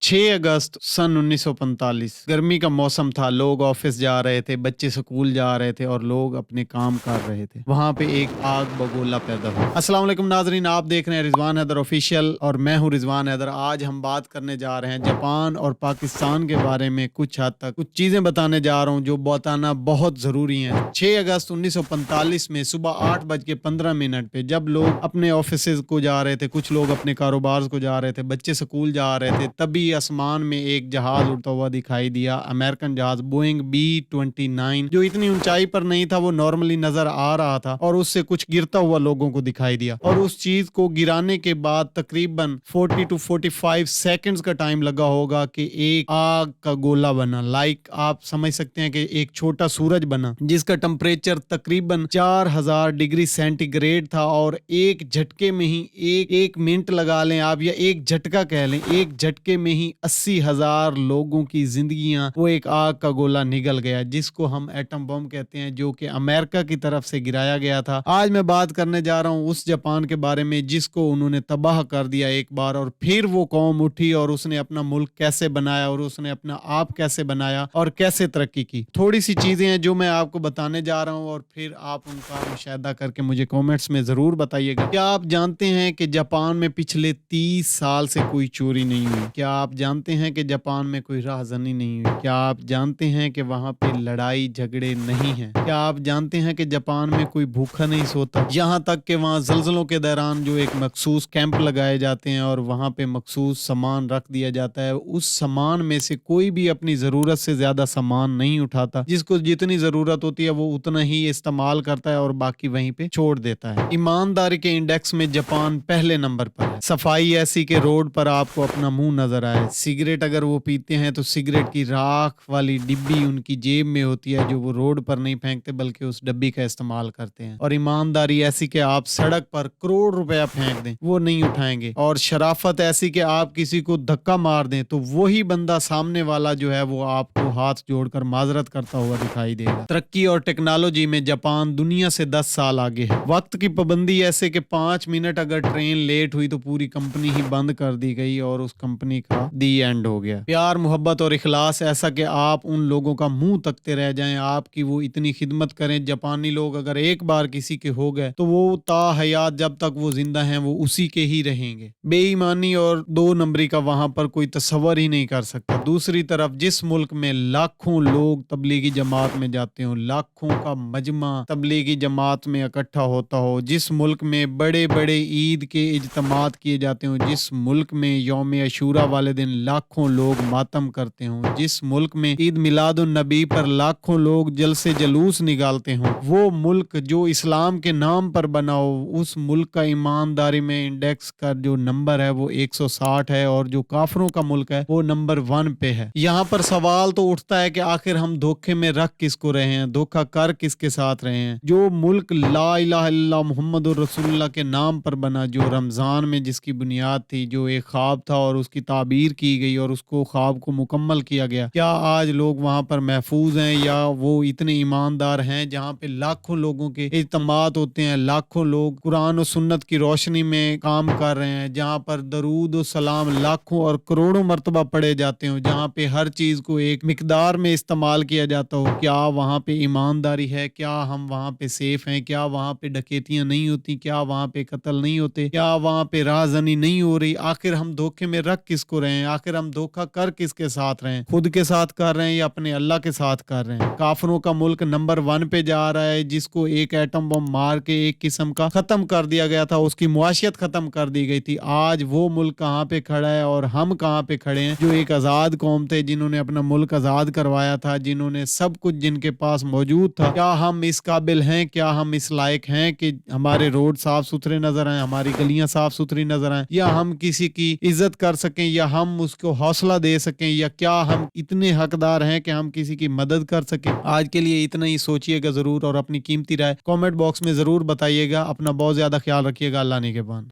6 अगस्त सन 1945 गर्मी का मौसम था। लोग ऑफिस जा रहे थे, बच्चे स्कूल जा रहे थे और लोग अपने काम कर रहे थे। वहां पे एक आग बगोला पैदा हुआ। अस्सलाम वालेकुम नाजरीन, आप देख रहे हैं रिजवान हैदर ऑफिशियल और मैं हूं रिजवान हैदर। आज हम बात करने जा रहे हैं जापान और पाकिस्तान के बारे में। कुछ हद तक कुछ चीजें बताने जा रहा हूं जो बताना बहुत जरूरी है। 6 अगस्त 1945 में सुबह 8:15 पे जब लोग अपने ऑफिस को जा रहे थे, कुछ लोग अपने कारोबार को जा रहे थे, बच्चे स्कूल जा रहे थे, तभी आसमान में एक जहाज उड़ता हुआ दिखाई दिया। अमेरिकन जहाज बोइंग B-29 जो इतनी ऊंचाई पर नहीं था, वो नॉर्मली नजर आ रहा था और उससे कुछ गिरता हुआ लोगों को दिखाई दिया। और उस चीज को गिराने के बाद तकरीबन 40 to 45 सेकंड्स का टाइम लगा होगा कि एक आग का गोला बना। लाइक आप समझ सकते हैं कि एक छोटा सूरज बना जिसका टेम्परेचर तकरीबन 4000 डिग्री सेंटीग्रेड था। और एक झटके में ही एक मिनट लगा लें आप या एक झटका कह लें, एक झटके में ही 80,000 लोगों की जिंदगियां वो एक आग का गोला निगल गया, जिसको हम एटम बम कहते हैं, जो कि अमेरिका की तरफ से गिराया गया था। आज मैं बात करने जा रहा हूं उस जापान के बारे में जिसको उन्होंने तबाह कर दिया एक बार, और फिर वो कौम उठी और उसने अपना मुल्क कैसे बनाया और उसने अपना आप कैसे बनाया और कैसे तरक्की की। थोड़ी सी चीजें हैं जो मैं आपको बताने जा रहा हूं और फिर आप उनका मुशाहिदा करके मुझे कमेंट्स में जरूर बताइएगा। क्या आप जानते हैं कि जापान में पिछले 30 साल से कोई चोरी नहीं हुई? क्या आप जानते हैं कि जापान में कोई राहजनी नहीं हुई? क्या आप जानते हैं कि वहां पे लड़ाई झगड़े नहीं हैं? क्या आप जानते हैं कि जापान में कोई भूखा नहीं सोता? यहाँ तक कि वहाँ जल्जलों के दौरान जो एक मखसूस कैंप लगाए जाते हैं और वहां पे मखसूस सामान रख दिया जाता है, उस सामान में से कोई भी अपनी जरूरत से ज्यादा सामान नहीं उठाता। जिसको जितनी जरूरत होती है वो उतना ही इस्तेमाल करता है और बाकी वहीं पे छोड़ देता है। ईमानदारी के इंडेक्स में जापान पहले नंबर पर है। सफाई ऐसी के रोड पर आपको अपना मुंह नजर आए। सिगरेट अगर वो पीते हैं तो सिगरेट की राख वाली डिब्बी उनकी जेब में होती है, जो वो रोड पर नहीं फेंकते बल्कि उस डब्बी का इस्तेमाल करते हैं। और ईमानदारी ऐसी कि आप सड़क पर करोड़ रुपया फेंक दें वो नहीं उठाएंगे। और शराफत ऐसी कि आप किसी को धक्का मार दें तो वही बंदा सामने वाला जो है वो आपको हाथ जोड़कर माजरत करता हुआ दिखाई देगा। तरक्की और टेक्नोलॉजी में जापान दुनिया से 10 साल आगे है। वक्त की पाबंदी ऐसे कि 5 मिनट अगर ट्रेन लेट हुई तो पूरी कंपनी ही बंद कर दी गई और उस कंपनी का दी एंड हो गया। प्यार मोहब्बत और इखलास ऐसा कि आप उन लोगों का मुंह तकते रह जाएं, आपकी वो इतनी खिदमत करें। जापानी लोग अगर एक बार किसी के हो गए तो वो ता हयात जब तक वो जिंदा हैं वो उसी के ही रहेंगे। बेईमानी और 2 नंबरी का वहां पर कोई तस्वर ही नहीं कर सकता। दूसरी तरफ जिस मुल्क में लाखों लोग तबलीगी जमात में जाते हो, लाखों का मजमा तबलीगी जमात में इकट्ठा होता हो, जिस मुल्क में बड़े बड़े ईद के इज्तिमात किए जाते हो, जिस मुल्क में यौम अशूरा वाले दिन लाखों लोग मातम करते हो, जिस मुल्क में ईद मिलादुन नबी पर लाखों लोग जलसे जलूस निकालते हो, वो मुल्क जो इस्लाम के नाम पर बना हो, उस मुल्क का ईमानदारी में इंडेक्स का जो नंबर है वो 160 है और जो काफरों का मुल्क है वो नंबर 1 पे है। यहाँ पर सवाल तो उठता है कि आखिर हम धोखे में रख किसको रहे हैं, धोखा कर किसके साथ रहे हैं? जो मुल्क ला इलाहा इल्लल्लाह मुहम्मदुर रसूलुल्लाह के नाम पर बना, जो रमजान में जिसकी बुनियाद थी, जो एक ख्वाब था और उसकी ताबीर की गई और उसको ख्वाब को मुकम्मल किया गया, क्या आज लोग वहां पर महफूज हैं या वो इतने ईमानदार हैं जहां पे लाखों लोगों के इज्तिमात होते हैं, लाखों लोग कुरान और सुन्नत की रोशनी में काम कर रहे हैं, जहां पर दरूद और सलाम लाखों और करोड़ों मरतबा पढ़े जाते हो, जहां पे हर चीज को एक मिकदार में इस्तेमाल किया जाता हो? क्या वहां पे ईमानदारी है? क्या हम वहां पे सेफ हैं? क्या वहां पे डकैतियां नहीं होती? क्या वहां पे कत्ल नहीं होते? क्या वहां पे राहजनी नहीं हो रही? आखिर हम धोखे में रख किसको रहे हैं? आखिर हम धोखा कर किसके साथ रहे हैं? खुद के साथ कर रहे हैं या अपने अल्लाह के साथ कर रहे हैं? काफरों का मुल्क नंबर 1 पे जा रहा है, जिसको एक एटम बम मार के एक किस्म का खत्म कर दिया गया था, उसकी मुआशियत खत्म कर दी गई थी। आज वो मुल्क कहाँ पे खड़ा है और हम कहाँ पे खड़े हैं, जो एक आजाद कौम थे, जिन्होंने अपना मुल्क आजाद करवाया था, जिन्होंने सब कुछ जिनके पास मौजूद था। क्या हम इस काबिल हैं, क्या हम इस लायक हैं कि हमारे रोड साफ सुथरे नजर आए, हमारी गलियां साफ सुथरी नजर आए, या हम किसी की इज्जत कर सकें, या हम उसको हौसला दे सकें, या क्या हम इतने हकदार हैं कि हम किसी की मदद कर सकें? आज के लिए इतना ही सोचिएगा जरूर और अपनी कीमती राय कमेंट बॉक्स में जरूर बताइएगा। अपना बहुत ज्यादा ख्याल रखिएगा। अल्लाह निगहबान।